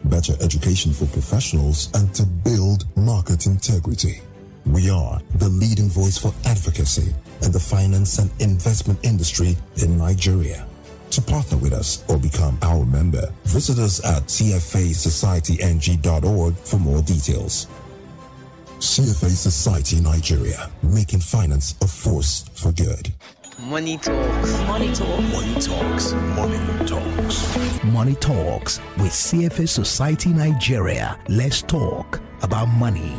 better education for professionals, and to build market integrity. We are the leading voice for advocacy in the finance and investment industry in Nigeria. To partner with us or become our member, visit us at cfasocietyng.org for more details. CFA Society Nigeria, making finance a force for good. Money Talks. Money Talks. Money Talks. Money Talks. Money Talks with CFA Society Nigeria. Let's talk about money.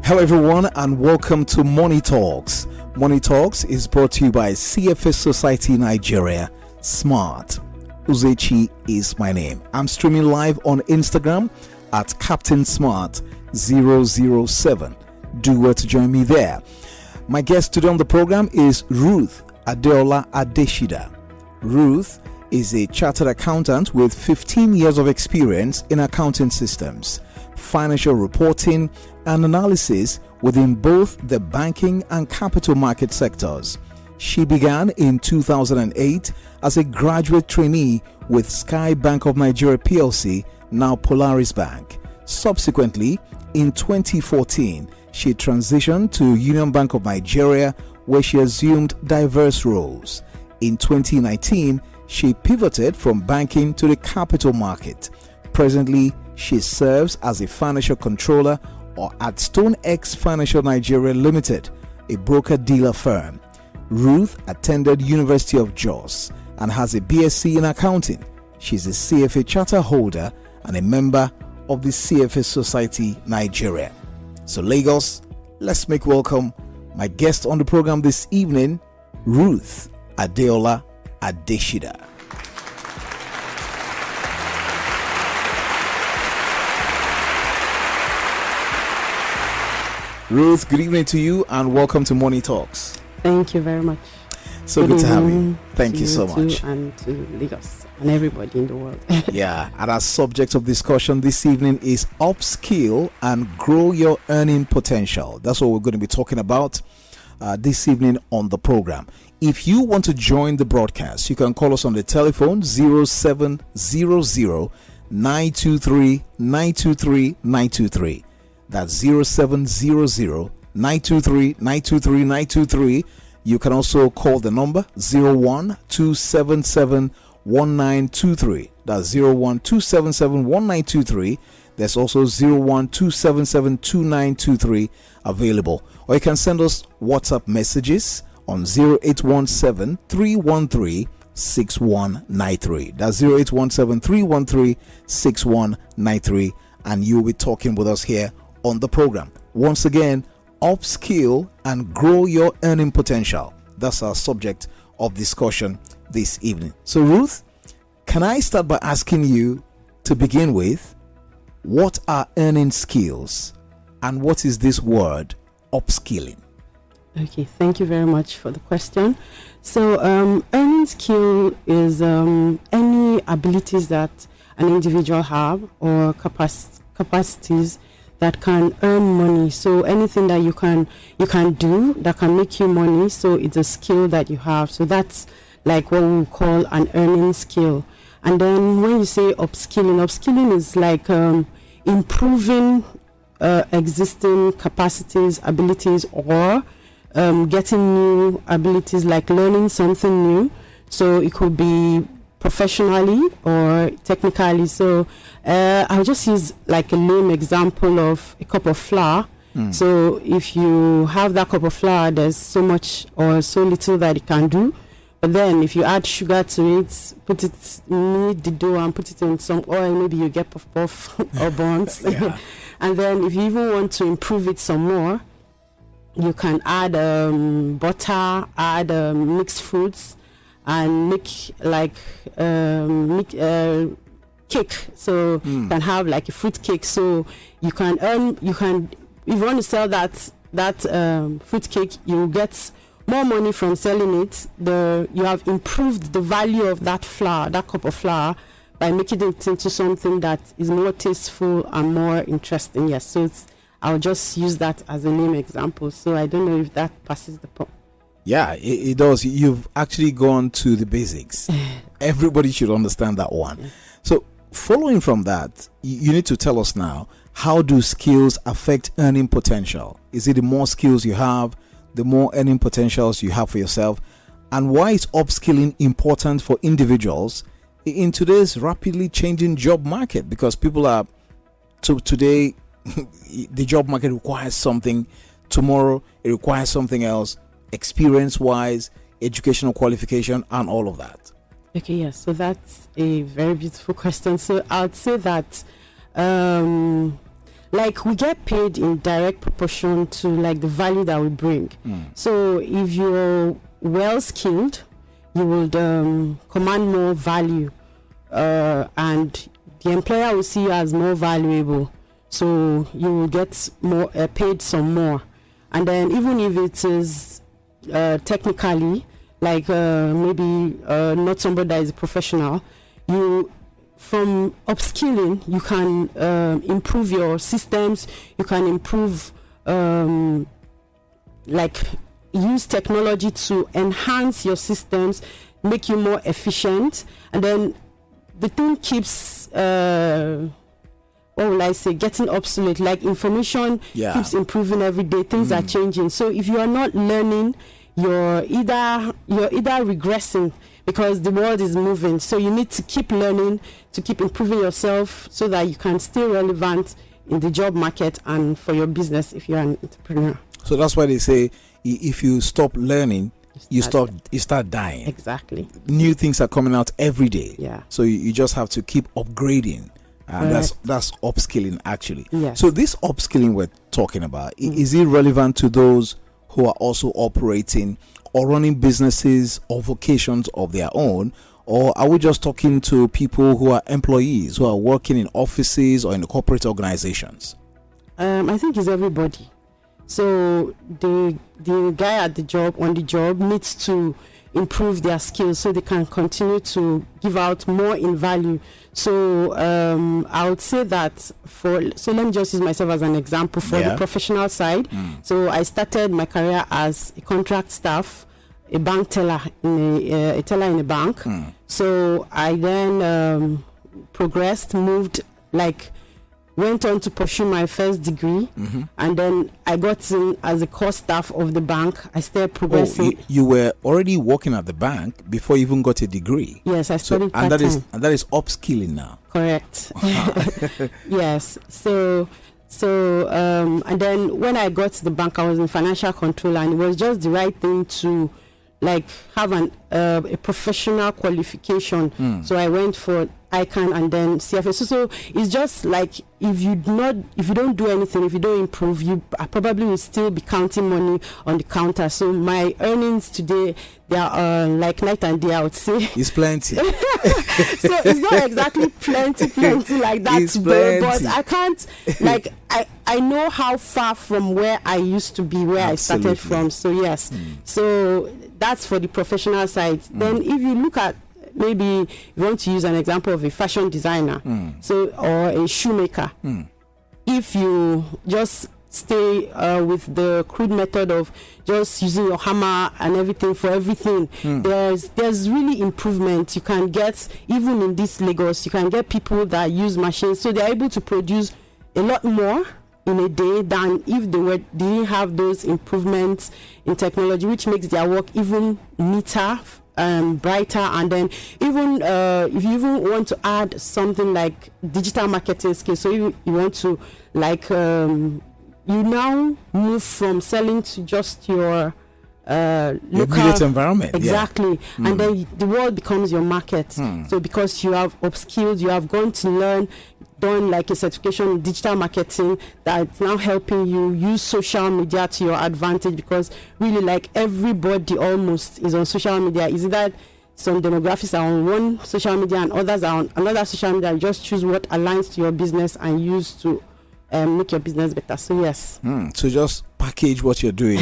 Hello everyone and welcome to Money Talks. Money Talks is brought to you by CFA Society Nigeria. Smart. Uzechi is my name. I'm streaming live on Instagram at Captain Smart 007. Do well to join me there. My guest today on the program is Ruth Adesida. Ruth is a chartered accountant with 15 years of experience in accounting systems, financial reporting and analysis within both the banking and capital market sectors. She began in 2008 as a graduate trainee with Sky Bank of Nigeria PLC, now Polaris Bank. Subsequently, in 2014, she transitioned to Union Bank of Nigeria, where she assumed diverse roles. In 2019, she pivoted from banking to the capital market. Presently, she serves as a financial controller at StoneX Financial Nigeria Limited, a broker-dealer firm. Ruth attended University of Jos and has a BSc in accounting. She's a CFA charter holder and a member of the CFA Society Nigeria. So Lagos, let's make welcome my guest on the program this evening, Ruth Adesida. Ruth, good evening to you and welcome to Money Talks. Thank you very much. So good to have you. Thank you so much. And to Lagos and everybody in the world. Yeah, and our subject of discussion this evening is upskill and grow your earning potential. That's what we're going to be talking about this evening on the program. If you want to join the broadcast, you can call us on the telephone 0700 923 923 923. That's 0700 923 923 923. You can also call the number 01277 1923. That's 01277 1923. There's also 01277 2923 available. Or you can send us WhatsApp messages on 0817 313 6193. That's 0817 313 6193. And you'll be talking with us here on the program. Once again, upskill and grow your earning potential. That's our subject of discussion this evening. So Ruth, can I start by asking you to begin with, what are earning skills and what is this word upskilling? Okay, thank you very much for the question. So earning skill is any abilities that an individual have or capacities that can earn money. So anything that you can do that can make you money, so it's a skill that you have. So that's like what we call an earning skill. And then when you say upskilling is like improving existing capacities, abilities, or getting new abilities, like learning something new. So it could be professionally or technically. So I'll just use like a lame example of a cup of flour. So if you have that cup of flour, there's so much or so little that it can do. But then if you add sugar to it, knead the dough and put it in some oil, maybe you get puff puff or buns. Yeah. And then if you even want to improve it some more, you can add butter, add mixed fruits, and make like cake. So you can have like a fruit cake. So you can if you want to sell that fruit cake, you get more money from selling it. You have improved the value of that flour, that cup of flour, by making it into something that is more tasteful and more interesting. Yes, so I'll just use that as a name example. So I don't know if that passes the point. Yeah, it does. You've actually gone to the basics. Everybody should understand that one. Yeah. So following from that, you need to tell us now, how do skills affect earning potential? Is it the more skills you have, the more earning potentials you have for yourself? And why is upskilling important for individuals in today's rapidly changing job market? Because people are, today, the job market requires something. Tomorrow, it requires something else, experience-wise, educational qualification, and all of that. Okay, yes. So that's a very beautiful question. So I'd say that like we get paid in direct proportion to like the value that we bring. So if you're well skilled, you would command more value, and the employer will see you as more valuable. So you will get more paid some more. And then even if it is technically like maybe not somebody that is a professional, from upskilling you can improve your systems. You can improve like use technology to enhance your systems, make you more efficient, and then the thing keeps what will I say, getting obsolete. Like information keeps improving every day. Things are changing. So if you are not learning, you're either regressing, because the world is moving. So you need to keep learning, to keep improving yourself, so that you can stay relevant in the job market and for your business if you're an entrepreneur. So that's why they say if you stop learning, you start dying. Exactly. New things are coming out every day. Yeah. So you just have to keep upgrading. And that's upskilling actually. Yes. So this upskilling we're talking about, is it relevant to those who are also operating or running businesses or vocations of their own? Or are we just talking to people who are employees, who are working in offices or in corporate organizations? I think it's everybody. So the guy at the job, on the job, needs to improve their skills so they can continue to give out more in value. So I would say that so let me just use myself as an example for the professional side. So I started my career as a contract staff, a bank teller a teller in a bank. So I then progressed, went on to pursue my first degree, and then I got in as a core staff of the bank. I started progressing. You were already working at the bank before you even got a degree? Yes, I studied and that is upskilling now. Correct. Yes. So and then when I got to the bank, I was in financial control, and it was just the right thing to have a professional qualification. So I went for ICANN and then CFA. So it's just like if you don't do anything, if you don't improve, you probably will still be counting money on the counter. So my earnings today, they are like night and day, I would say. It's plenty. So it's not exactly plenty like that it's today, plenty. but I can't I know how far from where I used to be, where Absolutely. I started from. So yes, so that's for the professional side. Then if you look at, maybe you want to use an example of a fashion designer, or a shoemaker. If you just stay with the crude method of just using your hammer and everything for everything, there's really improvement. You can get, even in this Lagos, you can get people that use machines, so they're able to produce a lot more in a day than if they didn't have those improvements in technology, which makes their work even neater, brighter. And then even if you even want to add something like digital marketing skills, so you want to you now move from selling to just your local immediate environment. Exactly. And then the world becomes your market. So because you have upskilled, you have gone to learn, done like a certification in digital marketing that's now helping you use social media to your advantage, because really like everybody almost is on social media. Is it that some demographics are on one social media and others are on another social media? You just choose what aligns to your business and use to make your business better. So yes. So just package what you're doing.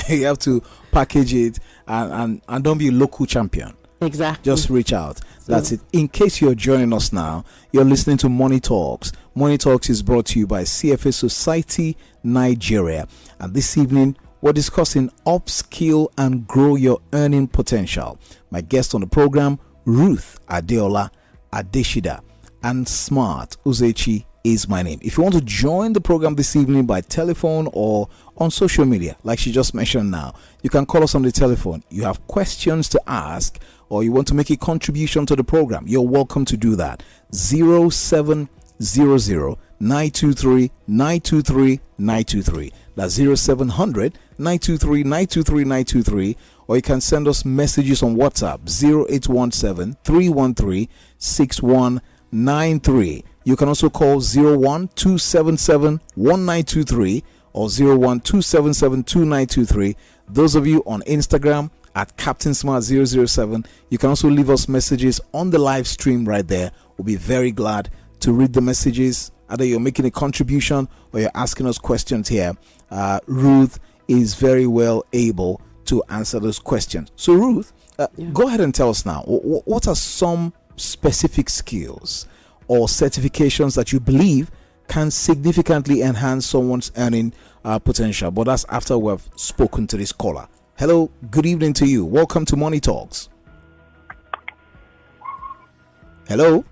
You have to package it and don't be a local champion. Exactly. Just reach out. That's it. In case you're joining us now, you're listening to Money Talks. Money Talks is brought to you by CFA Society Nigeria. And this evening, we're discussing upskill and grow your earning potential. My guest on the program, Ruth Adesida, and Smart Uzechi is my name. If you want to join the program this evening by telephone or on social media, like she just mentioned now, you can call us on the telephone. You have questions to ask or you want to make a contribution to the program, you're welcome to do that. 0700 923 923 923. That's 0700 923 923 923. Or you can send us messages on WhatsApp 0817 313 6193. You can also call 01277 1923 or 01277 2923. Those of you on Instagram at Captain Smart 007, you can also leave us messages on the live stream right there. We'll be very glad to read the messages. Either you're making a contribution or you're asking us questions here. Ruth is very well able to answer those questions. So Ruth, go ahead and tell us now, what are some specific skills or certifications that you believe can significantly enhance someone's earning potential? But that's after we've spoken to this caller. Hello, good evening to you. Welcome to Money Talks. Hello?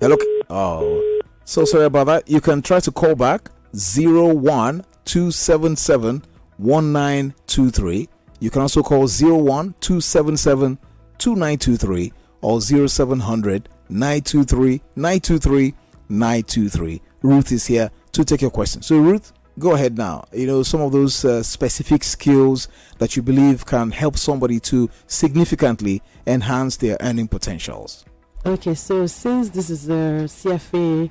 Hello? Oh, so sorry about that. You can try to call back 01277 1923. You can also call 01277 2923 or 0700 923 923 923. Ruth is here to take your question. So Ruth, go ahead now. You know, some of those specific skills that you believe can help somebody to significantly enhance their earning potentials. Okay, so since this is a CFA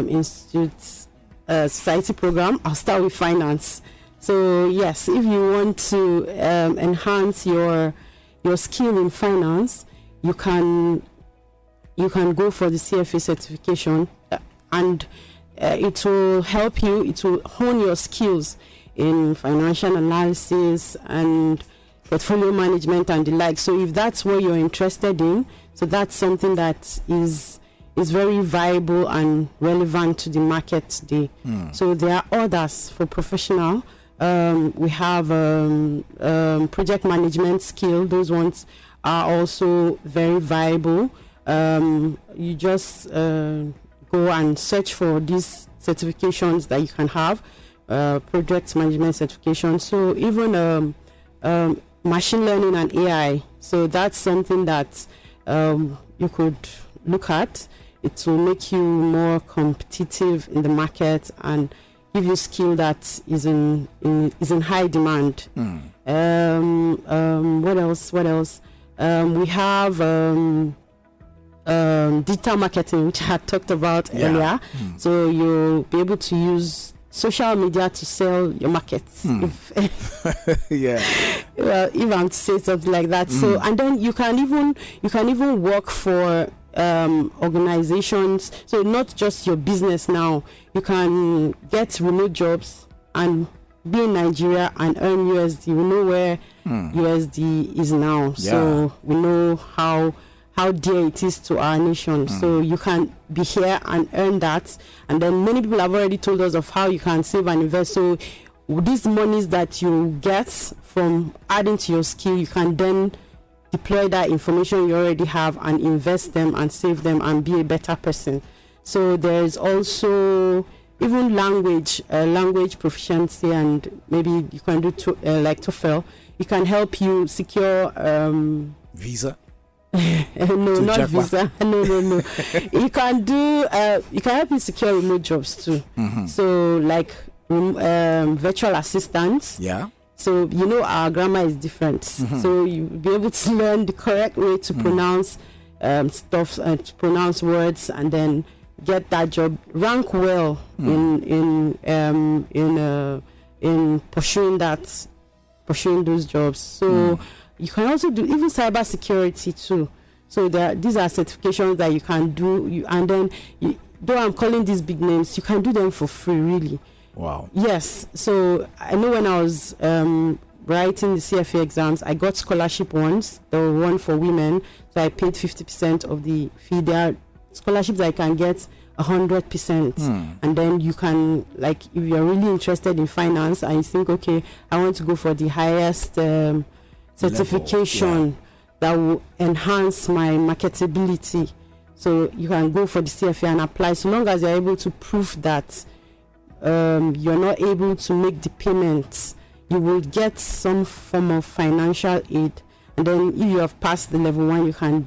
Institute Society program, I'll start with finance. So yes, if you want to enhance your skill in finance, you can go for the CFA certification, and it will help you. It will hone your skills in financial analysis and portfolio management and the like. So if that's what you're interested in, so that's something that is very viable and relevant to the market today. So there are others for professional. We have project management skill. Those ones are also very viable. You just go and search for these certifications that you can have, project management certification. So even machine learning and AI. So that's something that you could look at. It will make you more competitive in the market and give you skill that is in high demand. What else? We have digital marketing, which I had talked about earlier. So you'll be able to use social media to sell your markets. If I'm to say something like that. So, and then you can even work for organizations. So not just your business now. You can get remote jobs and be in Nigeria and earn USD. We know where USD is now. So we know how dear it is to our nation. So you can be here and earn that. And then many people have already told us of how you can save and invest. So these monies that you get from adding to your skill, you can then deploy that information you already have and invest them and save them and be a better person. So there's also even language proficiency, and maybe you can do like TOEFL. It can help you secure visa. No, not visa. No. You can help you secure remote jobs too. So like virtual assistants. Yeah. So our grammar is different. So you'll be able to learn the correct way to pronounce stuff, to pronounce words, and then get that job, rank well in pursuing those jobs. So you can also do even cyber security too. So these are certifications that you can do. Though I'm calling these big names, you can do them for free, really. Wow. Yes. So I know when I was writing the CFA exams, I got scholarship ones. There were one for women, so I paid 50% of the fee. There are scholarships I can get 100%, and then you can, like, if you're really interested in finance and you think, okay, I want to go for the highest certification that will enhance my marketability. So you can go for the CFA and apply, so long as you're able to prove that you're not able to make the payments, you will get some form of financial aid. And then if you have passed the level 1, you can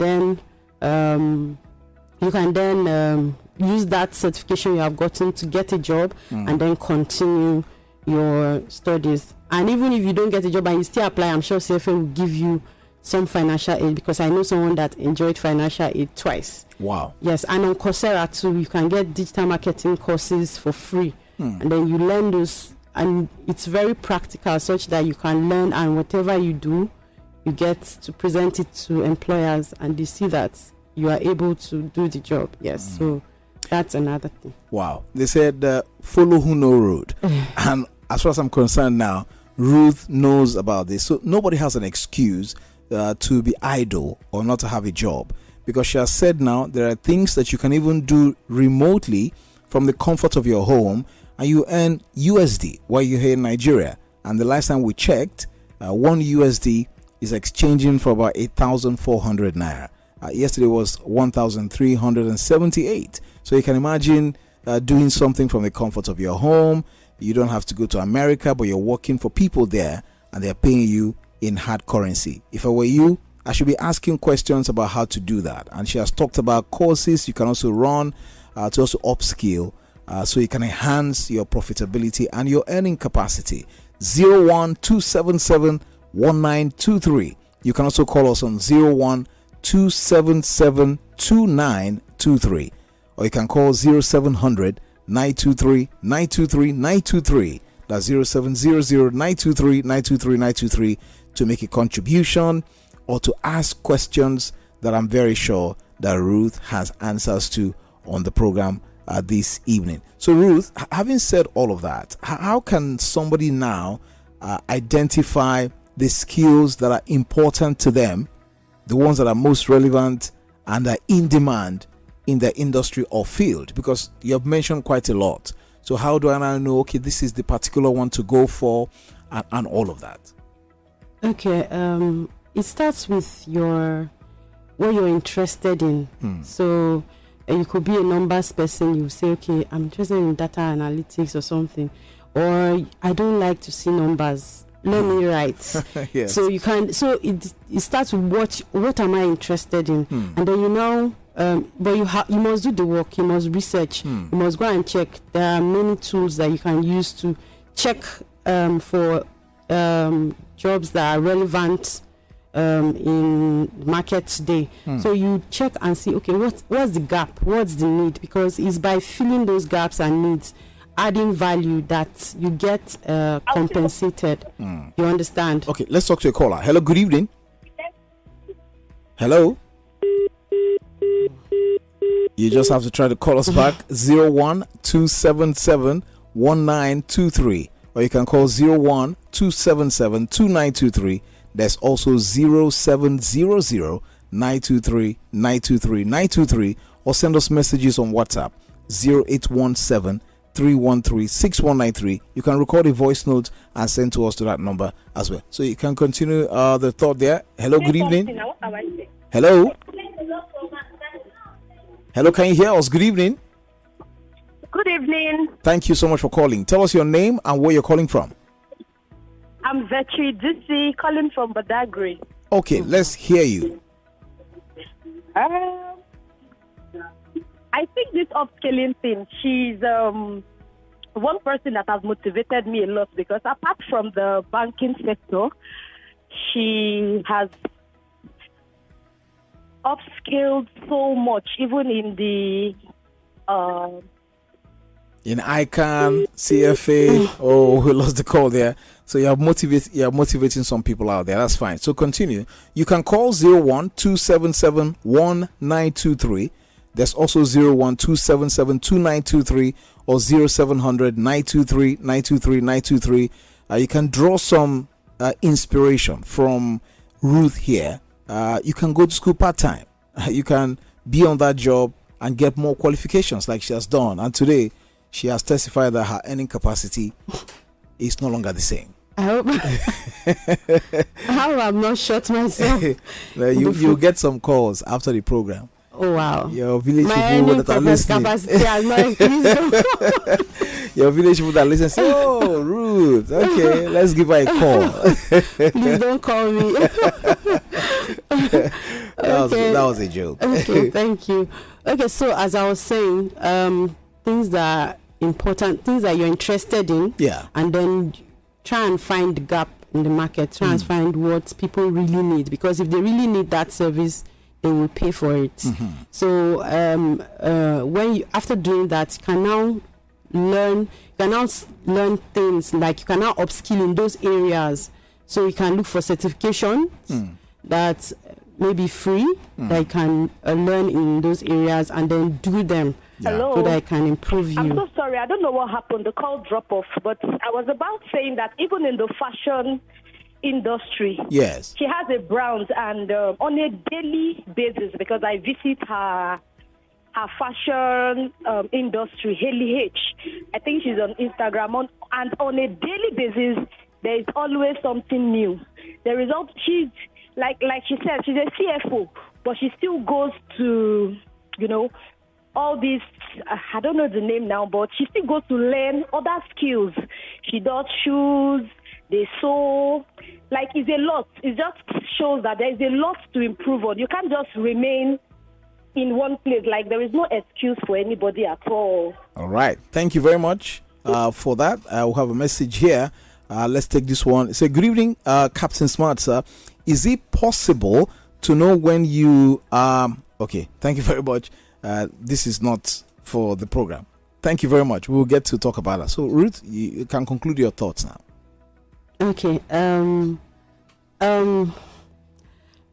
then use that certification you have gotten to get a job and then continue your studies. And even if you don't get a job and you still apply, I'm sure CFA will give you some financial aid, because I know someone that enjoyed financial aid twice. Wow. Yes, and on Coursera too, you can get digital marketing courses for free. And then you learn those, and it's very practical, such that you can learn, and whatever you do, you get to present it to employers, and they see that you are able to do the job. Yes, so that's another thing. Wow. They said follow who know road. And as far as I'm concerned now, Ruth knows about this. So nobody has an excuse to be idle or not to have a job, because she has said now there are things that you can even do remotely from the comfort of your home, and you earn USD while you're here in Nigeria. And the last time we checked, 1 USD is exchanging for about 8,400 naira. Yesterday was 1,378. So you can imagine doing something from the comfort of your home. You don't have to go to America, but you're working for people there, and they're paying you in hard currency. If I were you, I should be asking questions about how to do that. And she has talked about courses you can also run to also upskill, so you can enhance your profitability and your earning capacity. 012771923. You can also call us on 012772923, or you can call 0700 923 923 923. That's 0700 923 923 923 to make a contribution or to ask questions that I'm very sure that Ruth has answers to on the program this evening. So Ruth, having said all of that, how can somebody now identify the skills that are important to them, the ones that are most relevant and are in demand in their industry or field? Because you have mentioned quite a lot. So how do I now know, okay, this is the particular one to go for, and all of that? Okay, it starts with what you're interested in. So you could be a numbers person. You say, okay, I'm interested in data analytics or something, or I don't like to see numbers, let me write. Yes. So you can, so it starts with what am I interested in, and then but you must do the work, you must research, you must go and check. There are many tools that you can use to check for jobs that are relevant in market today. So you check and see, okay, what's the gap, what's the need, because it's by filling those gaps and needs, adding value, that you get compensated. You understand? Okay, let's talk to a caller. Hello, good evening. Hello. You just have to try to call us back. 012771923, or you can call 012772923. There's also 0700923923, or send us messages on WhatsApp 0817-313-6193. You can record a voice note and send to us to that number as well. So you can continue the thought there. Hello, good evening. Hello. Hello, can you hear us? Good evening. Good evening. Thank you so much for calling. Tell us your name and where you're calling from. I'm Ruth Adesida, calling from Badagry. Okay, let's hear you. I think this upskilling thing, she's one person that has motivated me a lot, because apart from the banking sector, she has upskilled so much, even in the in ICANN, CFA. Oh, we lost the call there. So you're motivating some people out there. That's fine. So continue. You can call 01-277-1923. There's also 01-277-2923 or 0700-923-923-923. You can draw some inspiration from Ruth here. You can go to school part-time. You can be on that job and get more qualifications like she has done. And today, she has testified that her earning capacity is no longer the same. I hope I'm not short myself. You'll get some calls after the program. Oh, wow. Your village My people that are listening. capacity has not increased. Your village people that listen say, oh, Ruth, okay, let's give her a call. Please don't call me. That was a joke. Okay, thank you. Okay, so as I was saying, things that are important, things that you're interested in, and then try and find the gap in the market, try and find what people really need, because if they really need that service, they will pay for it. So when you, after doing that, you can now learn things, like you can now upskill in those areas. So you can look for certifications that may be free, that you can learn in those areas and then do them. Hello. So that I can improve you. I'm so sorry. I don't know what happened. The call dropped off. But I was about saying that even in the fashion industry, yes, she has a brand, and on a daily basis, because I visit her fashion industry, Haley H. I think she's on Instagram, and on a daily basis, there is always something new. The result, she's like she said, she's a CFO, but she still goes to, all these, I don't know the name now, but she still goes to learn other skills. She does shoes, they sew. Like, it's a lot. It just shows that there is a lot to improve on. You can't just remain in one place. Like, there is no excuse for anybody at all. All right. Thank you very much for that. I will have a message here. Let's take this one. It says, good evening, Captain Smart, sir. Is it possible to know when you... okay, thank you very much. This is not for the program. Thank you very much. We'll get to talk about that. So, Ruth, you can conclude your thoughts now. Okay.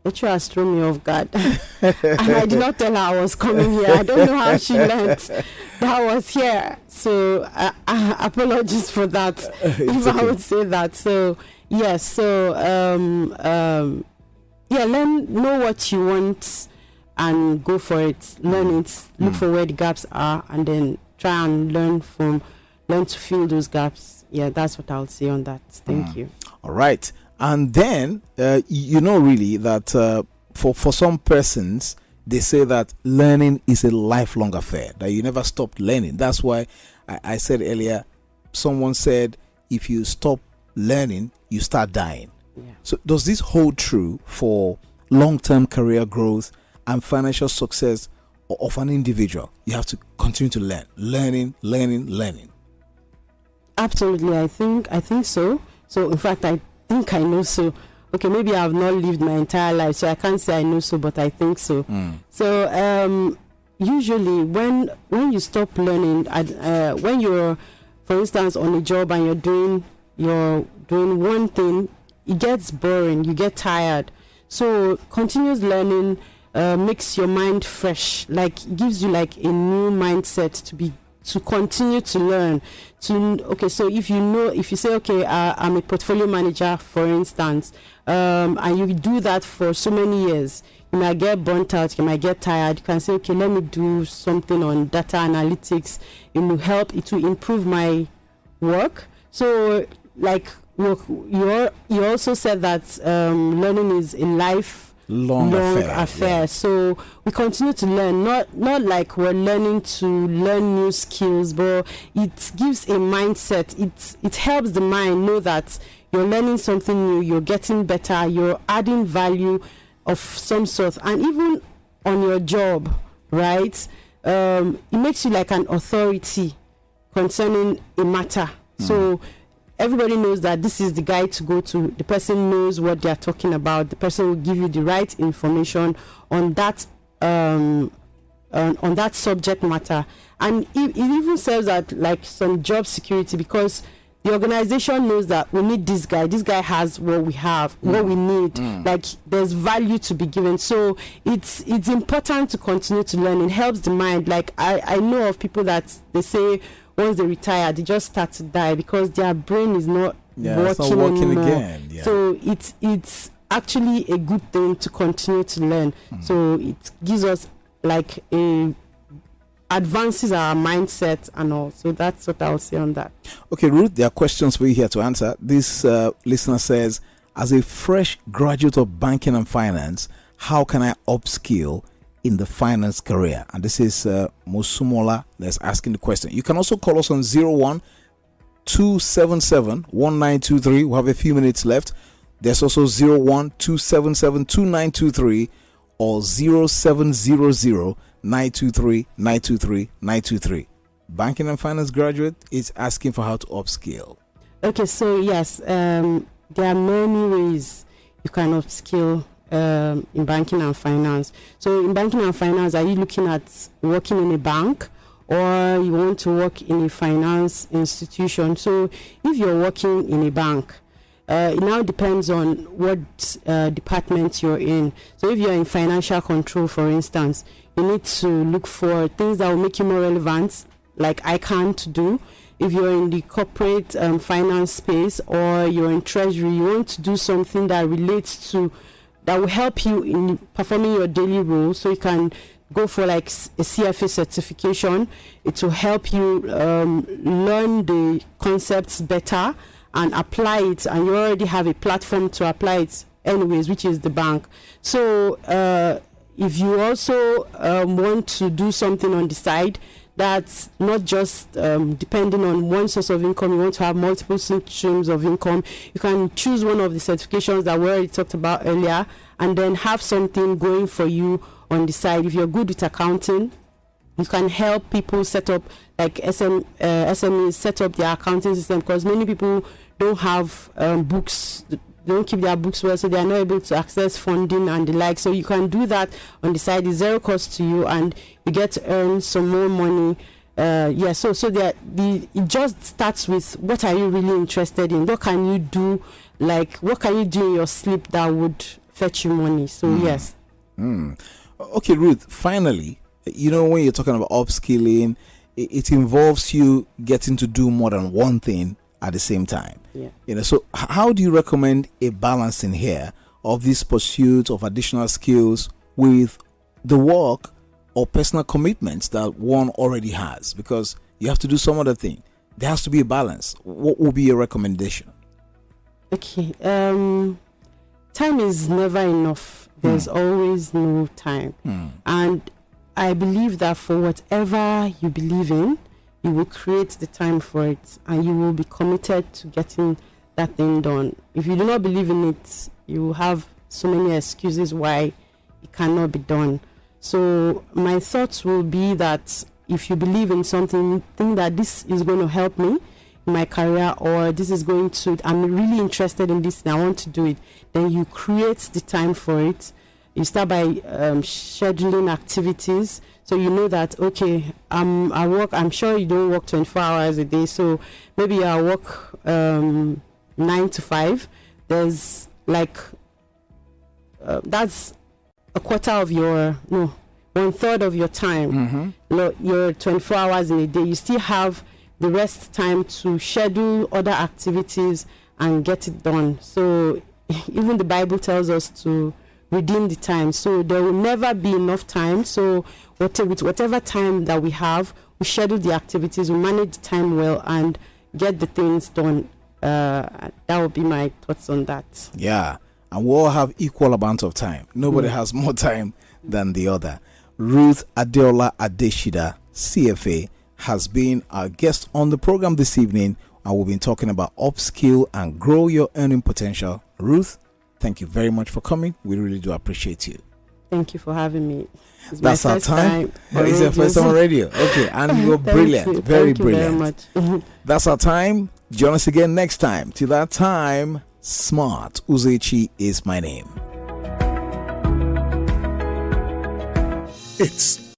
It has thrown me off guard. And I did not tell her I was coming here. I don't know how she learned that I was here. So, apologies for that. If okay. I would say that. So, yes. So, know what you want and go for it. Learn it. Look for where the gaps are, and then try and learn to fill those gaps. Yeah, that's what I'll say on that. Thank you. All right. And then, really that for some persons, they say that learning is a lifelong affair, that you never stop learning. That's why I said earlier, someone said, if you stop learning, you start dying. Yeah. So does this hold true for long-term career growth and financial success of an individual? You have to continue to learning. Absolutely, I think so. So in fact, I think I know so. Okay, maybe I have not lived my entire life, so I can't say I know so, but I think so. So usually when you stop learning, when you're, for instance, on a job and you're doing one thing, it gets boring, you get tired. So continuous learning makes your mind fresh, like it gives you like a new mindset to continue to learn. So if you say, okay, I'm a portfolio manager, for instance, and you do that for so many years, you might get burnt out, you might get tired. You can say, okay, let me do something on data analytics. It will improve my work. So like you also said that learning is a long affair. So we continue to learn, not like we're learning to learn new skills, but it gives a mindset. It helps the mind know that you're learning something new, you're getting better, you're adding value of some sort. And even on your job, right, it makes you like an authority, concerning a matter. So everybody knows that this is the guy to go to. The person knows what they are talking about. The person will give you the right information on that subject matter, and it even serves at like some job security, because the organization knows that we need this guy. This guy has what we have, what we need. Like there's value to be given. So it's important to continue to learn. It helps the mind. Like I know of people that they say once they retire, they just start to die because their brain is not working anymore. Again. Yeah. So it's actually a good thing to continue to learn. So it gives us like advances our mindset and all. So that's what I'll say on that. Okay, Ruth, there are questions for you here to answer. This listener says, as a fresh graduate of banking and finance, how can I upskill in the finance career? And this is Musumola that's asking the question. You can also call us on 01-277-1923. We have a few minutes left. There's also 01-277-2923 or 0700-923-923. Banking and finance graduate is asking for how to upskill. Okay, so yes, there are many ways you can upskill in banking and finance. So in banking and finance, are you looking at working in a bank, or you want to work in a finance institution? So if you're working in a bank, it now depends on what department you're in. So if you're in financial control, for instance, you need to look for things that will make you more relevant, like I can't do. If you're in the corporate finance space, or you're in treasury, you want to do something that relates to, that will help you in performing your daily role. So you can go for like a CFA certification. It will help you learn the concepts better and apply it, and you already have a platform to apply it anyways, which is the bank. So if you also want to do something on the side that's not just depending on one source of income, you want to have multiple streams of income, you can choose one of the certifications that we already talked about earlier, and then have something going for you on the side. If you're good with accounting, you can help people set up, like SMEs set up their accounting system, because many people don't have books, they don't keep their books well, so they are not able to access funding and the like. So you can do that on the side. It's zero cost to you, and you get to earn some more money. So it just starts with, what are you really interested in? What can you do? Like, what can you do in your sleep that would fetch you money? So yes. Okay, Ruth, finally, you know, when you're talking about upskilling, it involves you getting to do more than one thing at the same time. Yeah. You know, so how do you recommend a balance in here of this pursuit of additional skills with the work or personal commitments that one already has? Because you have to do some other thing. There has to be a balance. What would be your recommendation? Okay. Time is never enough. There's always no time. And I believe that for whatever you believe in, you will create the time for it, and you will be committed to getting that thing done. If you do not believe in it, you will have so many excuses why it cannot be done. So my thoughts will be that if you believe in something, think that this is going to help me in my career, or this is going to, I'm really interested in this and I want to do it, then you create the time for it. You start by scheduling activities, so you know that, okay, I work, I'm sure you don't work 24 hours a day, so maybe I work 9 to 5. There's like that's a quarter of your, no, 1/3 of your time. Your 24 hours in a day. You still have the rest time to schedule other activities and get it done. So even the Bible tells us to redeem the time. So there will never be enough time. So with whatever time that we have, we schedule the activities, we manage the time well, and get the things done. That would be my thoughts on that. Yeah, and we all have equal amount of time. Nobody has more time than the other. Ruth Adesida, CFA, has been our guest on the program this evening, and we've been talking about upskill and grow your earning potential. Ruth, thank you very much for coming. We really do appreciate you. Thank you for having me. That's our time. It's your first time on radio. Okay, and you're brilliant. Very brilliant. Thank you very much. That's our time. Join us again next time. Till that time, Smart Uzechi is my name. It's